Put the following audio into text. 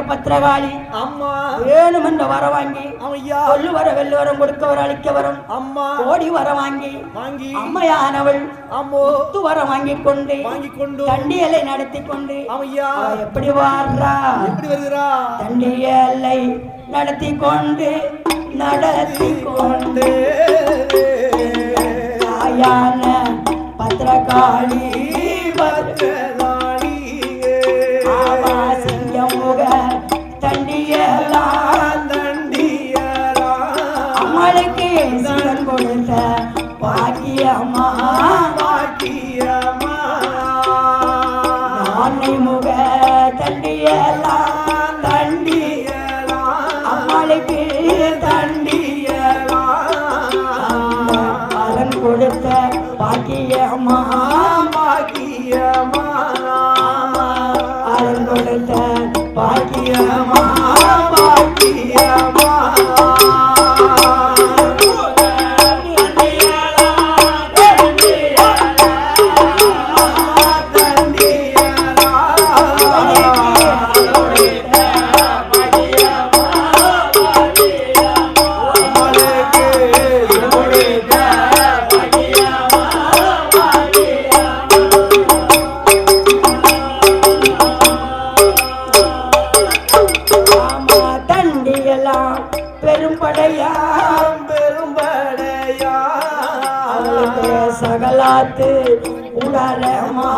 பத்திரகாளி அம்மா வேணும் என்ற வர வாங்கி சொல்லு வர வெள்ளு வரம் கொடுக்க வர அழிக்க வரும் அம்மா ஓடி வர வாங்கி அம்மையானவள் அம்மோத்து வர வாங்கி கொண்டு தண்டியலை நடத்தி கொண்டு எப்படி வாரா எப்படி வருகிறா தண்டியலை நடத்தி கொண்டு தாயான பத்திரகாளி சிங்கமுக அம்மளுக்கு சிவன் கொடுத்த பாக்கியம்மா நானை முக தண்டியலாம் அம்மளுக்கு பலன் கொடுத்த பாக்கியம்மா பலன் கொடுத்த பாக்கியம்மா சகலாத்து உடலமா